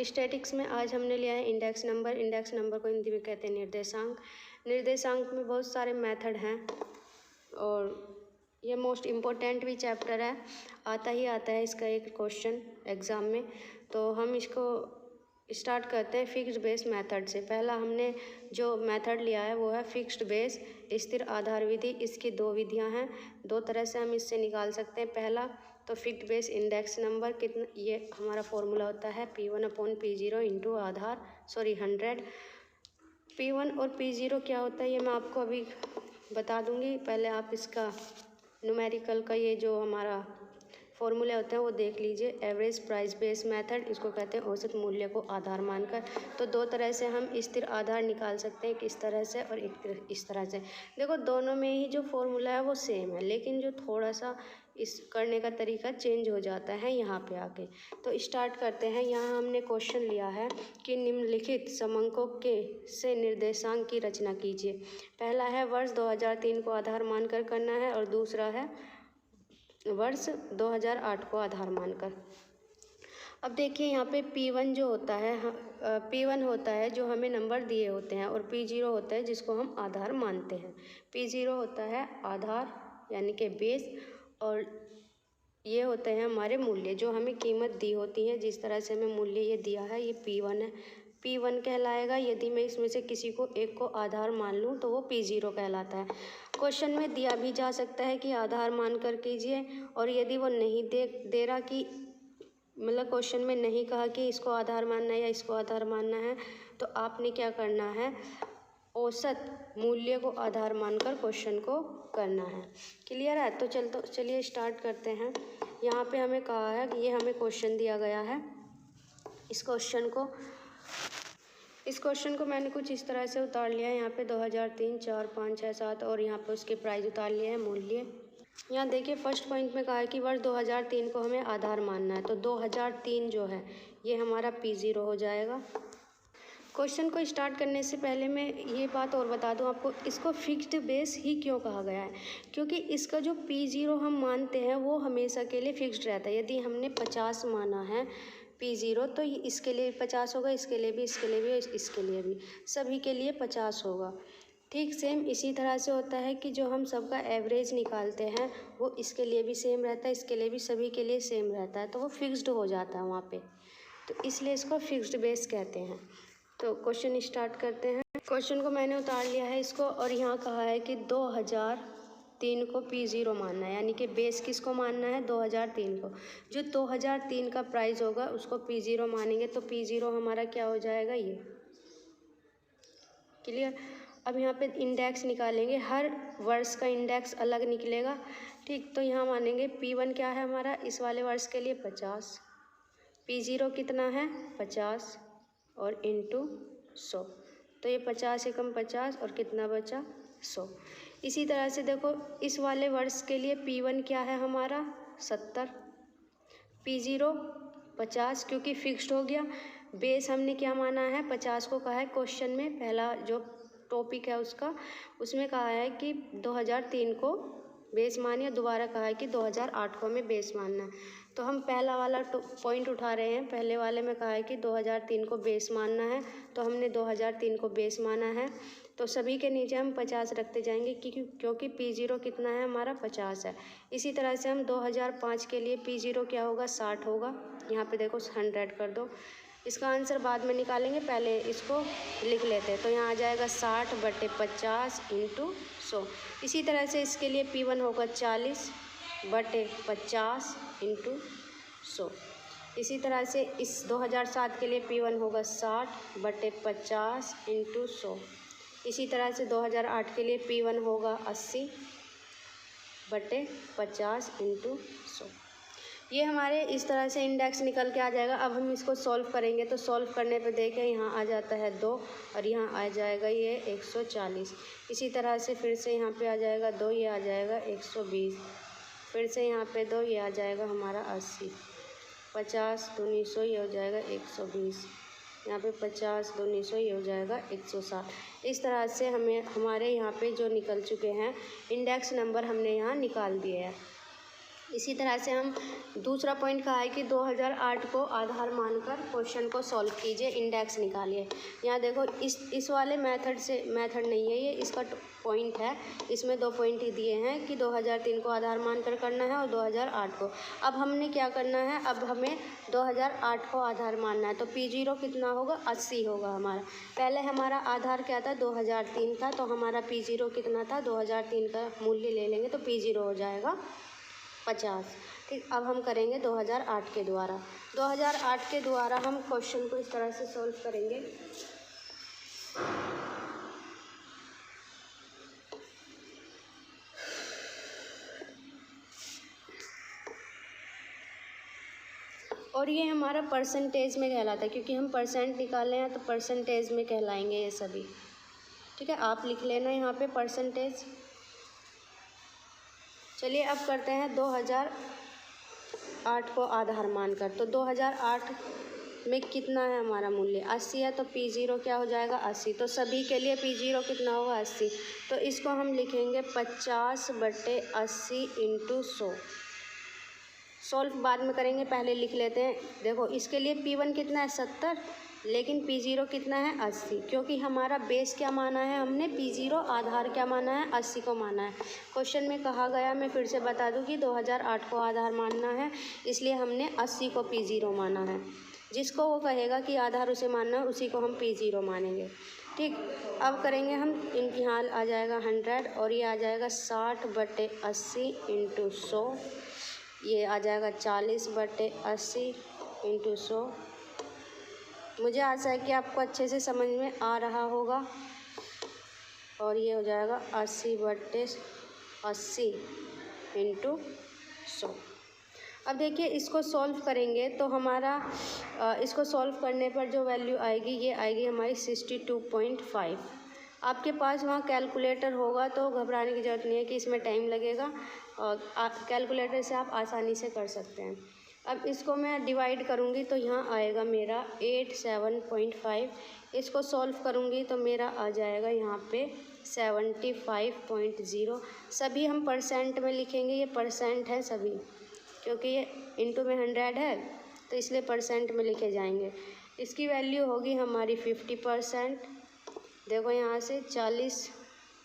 Statics में आज हमने लिया है इंडेक्स नंबर। इंडेक्स नंबर को हिंदी में कहते हैं निर्देशांक। निर्देशांक में बहुत सारे मेथड हैं और ये मोस्ट इम्पोर्टेंट भी चैप्टर है, आता ही आता है इसका एक क्वेश्चन एग्ज़ाम में। तो हम इसको स्टार्ट करते हैं फिक्स्ड बेस मेथड से। पहला हमने जो मेथड लिया है वो है फिक्स्ड बेस स्थिर आधार विधि। इसकी दो विधियां हैं, दो तरह से हम इससे निकाल सकते हैं। पहला तो फिक्स्ड बेस इंडेक्स नंबर कितना, ये हमारा फॉर्मूला होता है P1/P0 इंटू आधार 100। P1 और P0 क्या होता है ये मैं आपको अभी बता दूंगी। पहले आप इसका न्यूमेरिकल का ये जो हमारा फॉर्मूले होते हैं वो देख लीजिए। एवरेज प्राइस बेस मेथड, इसको कहते हैं औसत मूल्य को आधार मानकर। तो दो तरह से हम स्थिर आधार निकाल सकते हैं, एक इस तरह से और एक इस तरह से। देखो दोनों में ही जो फॉर्मूला है वो सेम है, लेकिन जो थोड़ा सा इस करने का तरीका चेंज हो जाता है यहाँ पे आके। तो स्टार्ट करते हैं। यहाँ हमने क्वेश्चन लिया है कि निम्नलिखित समंकों के से निर्देशांक की रचना कीजिए। पहला है वर्ष 2003 को आधार मानकर करना है और दूसरा है वर्ष 2008 को आधार मानकर। अब देखिए यहाँ पे P1 जो होता है, P1 होता है जो हमें नंबर दिए होते हैं और P0 होता है जिसको हम आधार मानते हैं। P0 होता है आधार यानी कि बेस, और ये होते हैं हमारे मूल्य जो हमें कीमत दी होती है। जिस तरह से हमें मूल्य ये दिया है ये P1 है, P1 कहलाएगा। यदि मैं इसमें से किसी को एक को आधार मान लूँ तो वो P0 कहलाता है। क्वेश्चन में दिया भी जा सकता है कि आधार मानकर कीजिए, और यदि वो नहीं दे रहा कि मतलब क्वेश्चन में नहीं कहा कि इसको आधार मानना है या इसको आधार मानना है, तो आपने क्या करना है, औसत मूल्य को आधार मानकर क्वेश्चन को करना है। क्लियर है? तो चलिए स्टार्ट करते हैं। यहाँ पे हमें कहा है कि ये हमें क्वेश्चन दिया गया है। इस क्वेश्चन को मैंने कुछ इस तरह से उतार लिया है। यहाँ पे 2003, 4, 5, 6, 7 और यहाँ पे उसके प्राइस उतार लिए हैं, मूल्य। यहाँ देखिए फर्स्ट पॉइंट में कहा है कि वर्ष 2003 को हमें आधार मानना है, तो 2003 जो है ये हमारा P0 हो जाएगा। क्वेश्चन को स्टार्ट करने से पहले मैं ये बात और बता दूं आपको, इसको फिक्स्ड बेस ही क्यों कहा गया है, क्योंकि इसका जो P0 हम मानते हैं वो हमेशा के लिए फिक्स्ड रहता है। यदि हमने 50 माना है P0 तो इसके लिए 50 होगा, इसके लिए भी, इसके लिए भी, इसके लिए भी, सभी के लिए 50 होगा। ठीक सेम इसी तरह से होता है कि जो हम सबका एवरेज निकालते हैं वो इसके लिए भी सेम रहता है, इसके लिए भी, सभी के लिए सेम रहता है, तो वो फिक्स्ड हो जाता है वहाँ पे। तो इसलिए इसको फिक्स्ड बेस कहते हैं। तो क्वेश्चन स्टार्ट करते हैं। क्वेश्चन को मैंने उतार लिया है इसको, और यहाँ कहा है कि 2003 को P0 मानना है, यानी कि बेस किसको मानना है, 2003 को। जो 2003 का प्राइस होगा उसको P0 मानेंगे, तो P0 हमारा क्या हो जाएगा, ये। क्लियर? अब यहाँ पे इंडेक्स निकालेंगे, हर वर्ष का इंडेक्स अलग निकलेगा। ठीक, तो यहाँ मानेंगे P1 क्या है हमारा इस वाले वर्ष के लिए 50, P0 कितना है 50 और इंटू 100, तो ये 50 एकम 50 और कितना बचा 100। इसी तरह से देखो इस वाले वर्ष के लिए P1 क्या है हमारा 70, P0 50 क्योंकि फिक्स्ड हो गया। बेस हमने क्या माना है 50 को कहा है क्वेश्चन में, पहला जो टॉपिक है उसमें कहा है कि 2003 को बेस मानिए, दोबारा कहा है कि 2008 को हमें बेस मानना है। तो हम पहला वाला पॉइंट उठा रहे हैं। पहले वाले में कहा है कि 2003 को बेस मानना है, तो हमने 2003 को बेस माना है, तो सभी के नीचे हम 50 रखते जाएंगे क्योंकि P0 कितना है हमारा 50 है। इसी तरह से हम 2005 के लिए P0 क्या होगा 60 होगा। यहाँ पे देखो 100 कर दो। इसका आंसर बाद में निकालेंगे, पहले इसको लिख लेते हैं। तो यहाँ आ जाएगा 60/50 इंटू 100। इसी तरह से इसके लिए P1 होगा 40/50 इंटू 100। इसी तरह से इस 2007 के लिए P1 होगा 60/50 इंटू 100। इसी तरह से 2008 के लिए P1 होगा 80/50 इंटू 100। ये हमारे इस तरह से इंडेक्स निकल के आ जाएगा। अब हम इसको सॉल्व करेंगे, तो सॉल्व करने पे देखें यहाँ आ जाता है 2 और यहाँ आ जाएगा ये 140। इसी तरह से फिर से यहाँ पे आ जाएगा 2, ये आ जाएगा 120, फिर से यहाँ पे 2, ये आ जाएगा हमारा 80, 50 दूनी 100, ये हो जाएगा 120, यहाँ पे 50 दूनी 100, ये हो जाएगा 160। इस तरह से हमारे यहाँ पे जो निकल चुके हैं इंडेक्स नंबर हमने यहाँ निकाल दिए हैं। इसी तरह से हम दूसरा पॉइंट कहा है कि 2008 को आधार मानकर क्वेश्चन को सॉल्व कीजिए, इंडेक्स निकालिए। यहाँ देखो इस वाले मेथड नहीं है, ये इसका पॉइंट है, इसमें 2 पॉइंट ही दिए हैं कि 2003 को आधार मानकर करना है और 2008 को। अब हमने क्या करना है, अब हमें 2008 को आधार मानना है। तो P0 कितना होगा, 80 होगा हमारा। पहले हमारा आधार क्या था, 2003 था, तो हमारा P0 कितना था, 2003 का मूल्य ले लेंगे तो P0 हो जाएगा 50। ठीक, अब हम करेंगे 2008 के द्वारा। 2008 के द्वारा हम क्वेश्चन को इस तरह से सॉल्व करेंगे। और ये हमारा परसेंटेज में कहलाता है, क्योंकि हम परसेंट निकाले हैं तो परसेंटेज में कहलाएंगे ये सभी। ठीक है, आप लिख लेना यहाँ पे परसेंटेज। चलिए अब करते हैं 2008 को आधार मानकर। तो 2008 में कितना है हमारा मूल्य, 80 है, तो P0 क्या हो जाएगा, 80। तो सभी के लिए P0 कितना होगा, 80। तो इसको हम लिखेंगे 50/80 × 100। सॉल्व बाद में करेंगे, पहले लिख लेते हैं। देखो इसके लिए P1 कितना है, 70, लेकिन P0 कितना है, 80। क्योंकि हमारा बेस क्या माना है हमने, P0, आधार क्या माना है, 80 को माना है। क्वेश्चन में कहा गया, मैं फिर से बता दूं कि 2008 को आधार मानना है, इसलिए हमने 80 को P0 माना है। जिसको वो कहेगा कि आधार उसे मानना है, उसी को हम P0 मानेंगे। ठीक, अब करेंगे हम, इनकी हाल आ जाएगा 100 और ये आ जाएगा 60/80 × 100। ये आ जाएगा 40/80 × 100। मुझे आशा है कि आपको अच्छे से समझ में आ रहा होगा। और ये हो जाएगा 80/80 × 100। अब देखिए इसको सॉल्व करेंगे तो हमारा इसको सॉल्व करने पर जो वैल्यू आएगी, ये आएगी हमारी 62.5। आपके पास वहाँ कैलकुलेटर होगा तो घबराने की ज़रूरत नहीं है कि इसमें टाइम लगेगा, और कैलकुलेटर से आप आसानी से कर सकते हैं। अब इसको मैं डिवाइड करूँगी तो यहाँ आएगा मेरा 87.5। इसको सॉल्व करूँगी तो मेरा आ जाएगा यहाँ पे 75.0। सभी हम परसेंट में लिखेंगे, ये परसेंट है सभी, क्योंकि ये इंटू में 100 है तो इसलिए परसेंट में लिखे जाएंगे। इसकी वैल्यू होगी हमारी 50%। देखो यहाँ से 40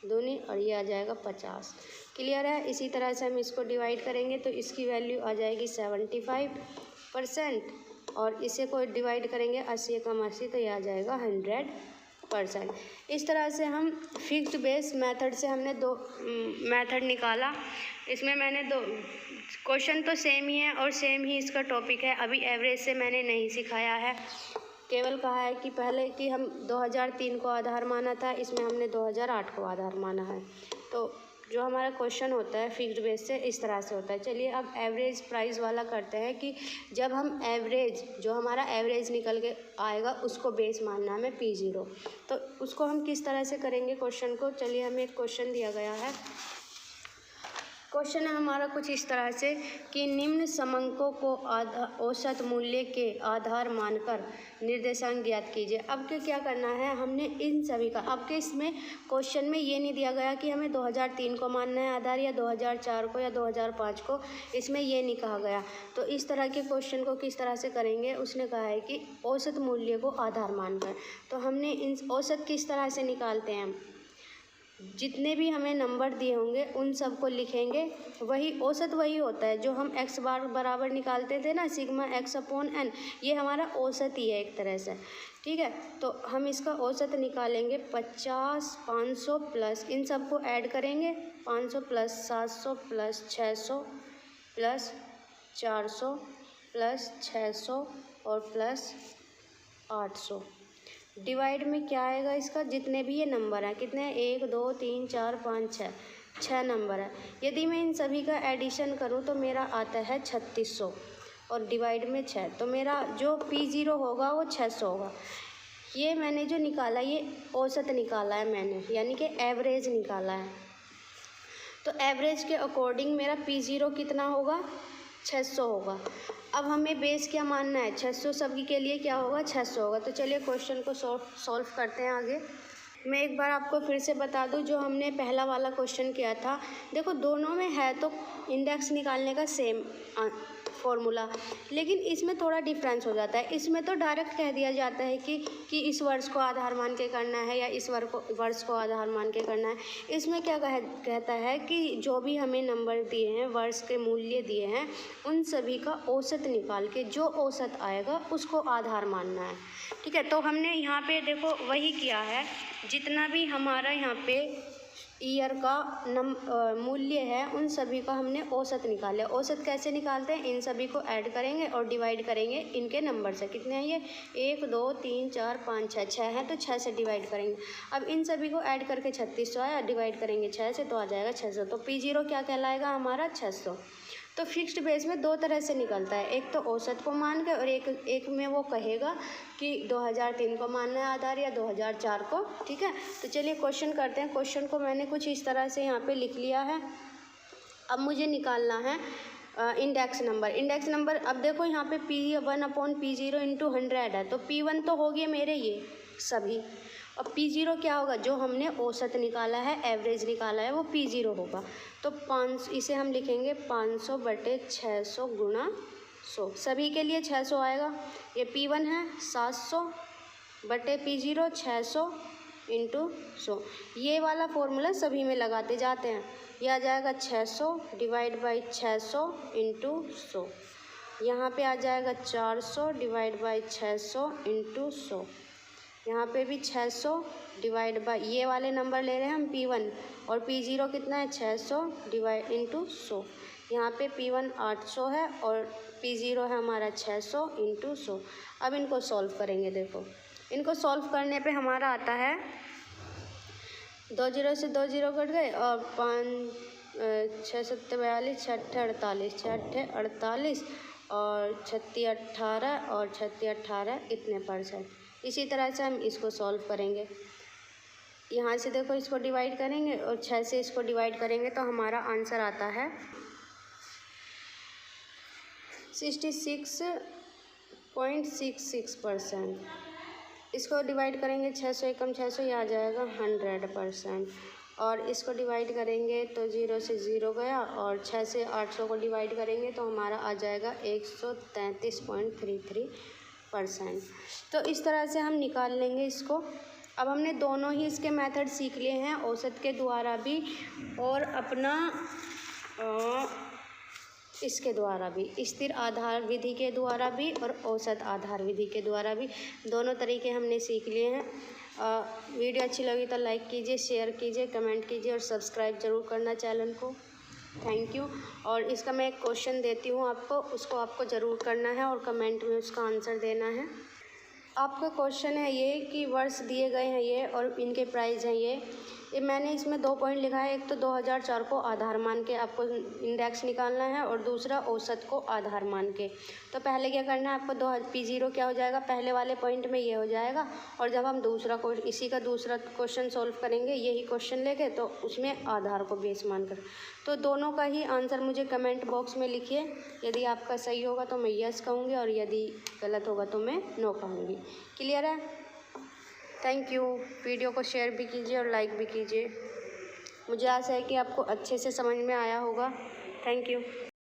दूनी और ये आ जाएगा 50। क्लियर है। इसी तरह से हम इसको डिवाइड करेंगे तो इसकी वैल्यू आ जाएगी 75%, और इसे को डिवाइड करेंगे 80 कम 80 तो ये आ जाएगा 100%। इस तरह से हम फिक्स्ड बेस मेथड से हमने 2 मेथड निकाला। इसमें मैंने 2 क्वेश्चन तो सेम ही है और सेम ही इसका टॉपिक है। अभी एवरेज से मैंने नहीं सिखाया है, केवल कहा है कि पहले कि हम 2003 को आधार माना था, इसमें हमने 2008 को आधार माना है। तो जो हमारा क्वेश्चन होता है फिक्स्ड बेस से इस तरह से होता है। चलिए अब एवरेज प्राइस वाला करते हैं कि जब हम एवरेज, जो हमारा एवरेज निकल के आएगा उसको बेस मानना है हमें P0। तो उसको हम किस तरह से करेंगे क्वेश्चन को। चलिए हमें एक क्वेश्चन दिया गया है। क्वेश्चन है हमारा कुछ इस तरह से कि निम्न समंकों को औसत मूल्य के आधार मानकर निर्देशांक ज्ञात कीजिए। अब के क्या करना है, हमने इन सभी का, अब के इसमें क्वेश्चन में ये नहीं दिया गया कि हमें 2003 को मानना है आधार या 2004 को या 2005 को, इसमें ये नहीं कहा गया। तो इस तरह के क्वेश्चन को किस तरह से करेंगे, उसने कहा है कि औसत मूल्य को आधार मानकर। तो हमने इन औसत किस तरह से निकालते हैं, जितने भी हमें नंबर दिए होंगे उन सब को लिखेंगे। वही औसत वही होता है जो हम x बार बराबर निकालते थे ना, सिग्मा x/n, ये हमारा औसत ही है एक तरह से। ठीक है, तो हम इसका औसत निकालेंगे 50, 500 प्लस इन सब को ऐड करेंगे, 500 प्लस 700 प्लस 600 प्लस 400 प्लस 600 और प्लस 800। डिवाइड में क्या आएगा इसका, जितने भी ये नंबर हैं, कितने हैं, 1 2 3 4 5 6 नंबर है। यदि मैं इन सभी का एडिशन करूं तो मेरा आता है 3600 और डिवाइड में 6, तो मेरा जो P0 होगा वो 600 होगा। ये मैंने जो निकाला ये औसत निकाला है मैंने, यानी कि एवरेज निकाला है। तो एवरेज के अकॉर्डिंग मेरा P0 कितना होगा, 600 होगा। अब हमें बेस क्या मानना है, 600 सभी के लिए क्या होगा, 600 होगा। तो चलिए क्वेश्चन को सॉल्व करते हैं आगे। मैं एक बार आपको फिर से बता दूं, जो हमने पहला वाला क्वेश्चन किया था, देखो दोनों में है तो इंडेक्स निकालने का सेम फॉर्मूला, लेकिन इसमें थोड़ा डिफरेंस हो जाता है। इसमें तो डायरेक्ट कह दिया जाता है कि इस वर्ष को आधार मान के करना है या इस वर्ष को आधार मान के करना है। इसमें क्या कहता है कि जो भी हमें नंबर दिए हैं, वर्ष के मूल्य दिए हैं, उन सभी का औसत निकाल के जो औसत आएगा उसको आधार मानना है। ठीक है, तो हमने यहाँ पे देखो वही किया है, जितना भी हमारा यहाँ पे ईयर का मूल्य है उन सभी का हमने औसत निकाला। औसत कैसे निकालते हैं, इन सभी को ऐड करेंगे और डिवाइड करेंगे इनके नंबर से। कितने हैं ये, 1 2 3 4 5 6, 6 हैं तो 6 से डिवाइड करेंगे। अब इन सभी को ऐड करके 3600 आया, डिवाइड करेंगे 6 से तो आ जाएगा 600। तो P0 क्या कहलाएगा हमारा, 600। तो फिक्स्ड बेस में दो तरह से निकलता है, एक तो औसत को मान के और एक में वो कहेगा कि 2003 को मानना है आधार या 2004 को। ठीक है, तो चलिए क्वेश्चन करते हैं। क्वेश्चन को मैंने कुछ इस तरह से यहाँ पे लिख लिया है। अब मुझे निकालना है इंडेक्स नंबर। इंडेक्स नंबर अब देखो यहाँ पे P1/P0 इंटू 100 है, तो P1 तो हो गए मेरे ये सभी, और P0 क्या होगा, जो हमने औसत निकाला है, एवरेज निकाला है, वो P0 होगा। तो 5, इसे हम लिखेंगे 500/600 गुणा 100। सभी के लिए 600 आएगा। ये P1 है 700/P0 600 इंटू 100। ये वाला फॉर्मूला सभी में लगाते जाते हैं। यह आ जाएगा 600 डिवाइड बाई 600 इंटू 100। यहाँ पे आ जाएगा 400 डिवाइड बाई 600 इंटू 100। यहाँ पे भी 600 डिवाइड बाई, ये वाले नंबर ले रहे हैं हम P1, और P0 कितना है 600 डिवाइड इंटू 100। यहाँ पे P1 800 है और P0 है हमारा 600 इंटू 100। अब इनको सॉल्व करेंगे। देखो इनको सॉल्व करने पे हमारा आता है 2 0 से 2 0 कट गए, और 5 6 7 42 6 8 48 6 8 48 और 36 18 और 36 18 इतने %। इसी तरह से हम इसको सॉल्व करेंगे। यहाँ से देखो इसको डिवाइड करेंगे और 6 से इसको डिवाइड करेंगे तो हमारा आंसर आता है 66.66%। इसको डिवाइड करेंगे 600 एकम 600, ये आ जाएगा 100%। और इसको डिवाइड करेंगे तो 0 से 0 गया, और 6 से 800 को डिवाइड करेंगे तो हमारा आ जाएगा 133.33%। तो इस तरह से हम निकाल लेंगे इसको। अब हमने दोनों ही इसके मेथड सीख लिए हैं, औसत के द्वारा भी और अपना इसके द्वारा भी, स्थिर आधार विधि के द्वारा भी और औसत आधार विधि के द्वारा भी, दोनों तरीके हमने सीख लिए हैं। वीडियो अच्छी लगी तो लाइक कीजिए, शेयर कीजिए, कमेंट कीजिए और सब्सक्राइब ज़रूर करना चैनल को। Thank you. और इसका मैं एक क्वेश्चन देती हूँ आपको, उसको आपको ज़रूर करना है और कमेंट में उसका आंसर देना है। आपका क्वेश्चन है ये कि वर्ष दिए गए हैं ये और इनके प्राइस हैं ये मैंने इसमें 2 पॉइंट लिखा है। एक तो 2004 को आधार मान के आपको इंडेक्स निकालना है और दूसरा औसत को आधार मान के। तो पहले क्या करना है आपको, P0 क्या हो जाएगा, पहले वाले पॉइंट में ये हो जाएगा, और जब हम इसी का दूसरा क्वेश्चन सॉल्व करेंगे यही क्वेश्चन लेके, तो उसमें आधार को बेस मान कर। तो दोनों का ही आंसर मुझे कमेंट बॉक्स में लिखिए। यदि आपका सही होगा तो मैं यस कहूँगी और यदि गलत होगा तो मैं नो कहूँगी। क्लियर है? Thank you. वीडियो को शेयर भी कीजिए और लाइक भी कीजिए। मुझे आशा है कि आपको अच्छे से समझ में आया होगा। Thank you.